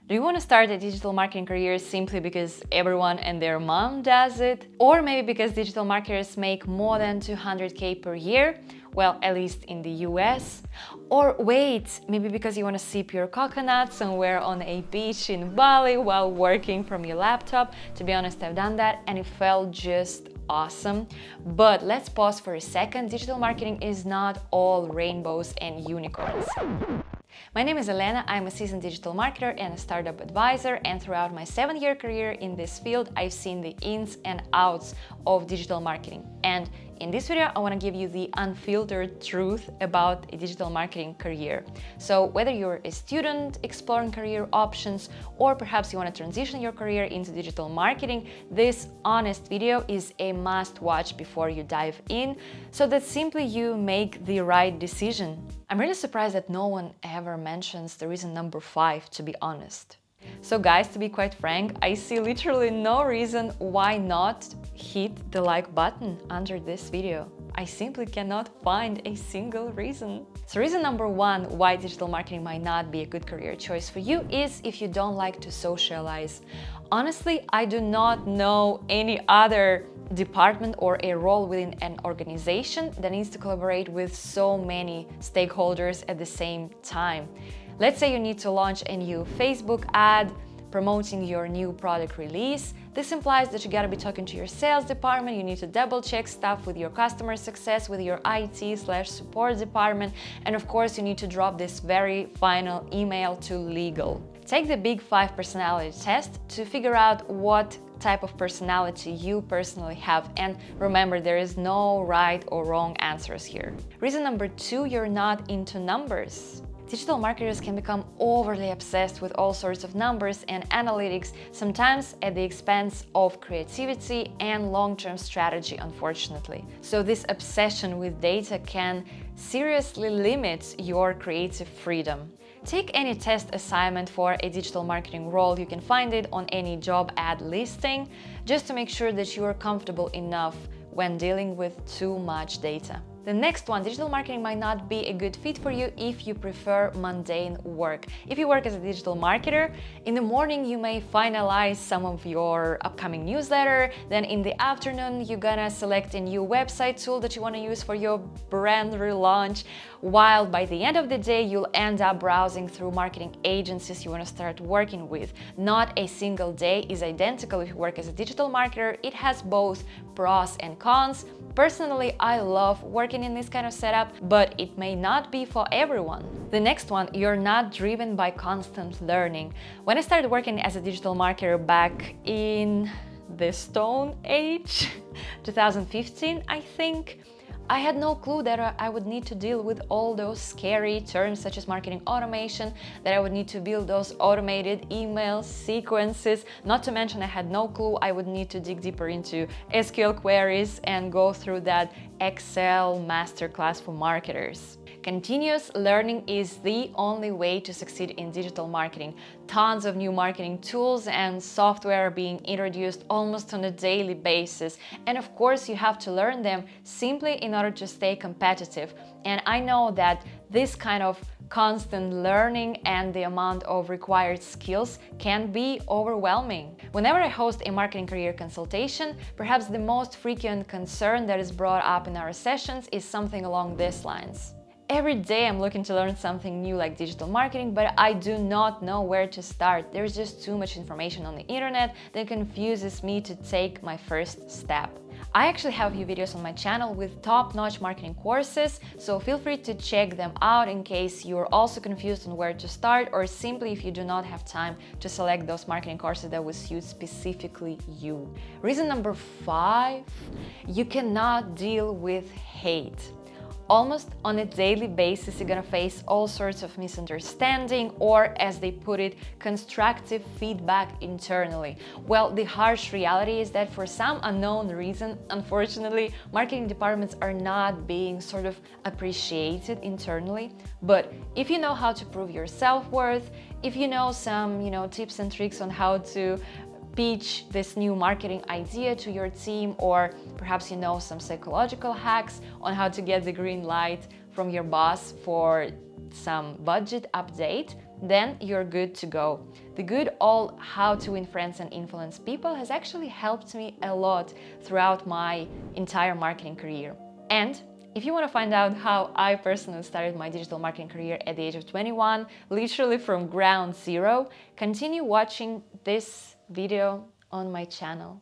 Do you want to start a digital marketing career simply because everyone and their mom does it? Or maybe because digital marketers make more than 200K per year? Well, at least in the US. Or wait, maybe because you want to sip your coconut somewhere on a beach in Bali while working from your laptop. To be honest, I've done that and it felt just awesome. But let's pause for a second. Digital marketing is not all rainbows and unicorns. My name is Elena, I'm a seasoned digital marketer and a startup advisor, and throughout my 7-year career in this field, I've seen the ins and outs of digital marketing. And in this video, I want to give you the unfiltered truth about a digital marketing career. So whether you're a student exploring career options, or perhaps you want to transition your career into digital marketing, this honest video is a must-watch before you dive in, so that simply you make the right decision. I'm really surprised that no one ever mentions the reason number 5, to be honest. So guys, to be quite frank, I see literally no reason why not hit the like button under this video. I simply cannot find a single reason. So reason number 1 why digital marketing might not be a good career choice for you is if you don't like to socialize. Honestly, I do not know any other department or a role within an organization that needs to collaborate with so many stakeholders at the same time. Let's say you need to launch a new Facebook ad promoting your new product release. This implies that you gotta be talking to your sales department, you need to double check stuff with your customer success, with your IT/support department, and of course you need to drop this very final email to legal. Take the Big 5 personality test to figure out what type of personality you personally have, and remember, there is no right or wrong answers here. Reason number 2, you're not into numbers. Digital marketers can become overly obsessed with all sorts of numbers and analytics, sometimes at the expense of creativity and long-term strategy, unfortunately. So this obsession with data can seriously limit your creative freedom. Take any test assignment for a digital marketing role. You can find it on any job ad listing, just to make sure that you are comfortable enough when dealing with too much data. The next one, digital marketing might not be a good fit for you if you prefer mundane work. If you work as a digital marketer, in the morning you may finalize some of your upcoming newsletter, then in the afternoon you're gonna select a new website tool that you want to use for your brand relaunch, while by the end of the day you'll end up browsing through marketing agencies you want to start working with. Not a single day is identical if you work as a digital marketer. It has both pros and cons. Personally, I love working in this kind of setup, but it may not be for everyone. The next one, you're not driven by constant learning. When I started working as a digital marketer back in the Stone Age, 2015, I think, I had no clue that I would need to deal with all those scary terms such as marketing automation, that I would need to build those automated email sequences. Not to mention, I had no clue I would need to dig deeper into SQL queries and go through that Excel masterclass for marketers. Continuous learning is the only way to succeed in digital marketing. Tons of new marketing tools and software are being introduced almost on a daily basis. And of course, you have to learn them simply in order to stay competitive. And I know that this kind of constant learning and the amount of required skills can be overwhelming. Whenever I host a marketing career consultation, perhaps the most frequent concern that is brought up in our sessions is something along these lines. Every day I'm looking to learn something new like digital marketing, but I do not know where to start. There's just too much information on the internet that confuses me to take my first step. I actually have a few videos on my channel with top-notch marketing courses, so feel free to check them out in case you're also confused on where to start, or simply if you do not have time to select those marketing courses that will suit specifically you. Reason number 5, you cannot deal with hate. Almost on a daily basis, you're gonna face all sorts of misunderstanding, or as they put it, constructive feedback internally. Well, the harsh reality is that for some unknown reason, unfortunately, marketing departments are not being sort of appreciated internally. But if you know how to prove your self-worth, if you know some, tips and tricks on how to pitch this new marketing idea to your team, or perhaps you know some psychological hacks on how to get the green light from your boss for some budget update, then you're good to go. The good old how to win friends and influence people has actually helped me a lot throughout my entire marketing career. And if you want to find out how I personally started my digital marketing career at the age of 21, literally from ground zero, continue watching this video on my channel.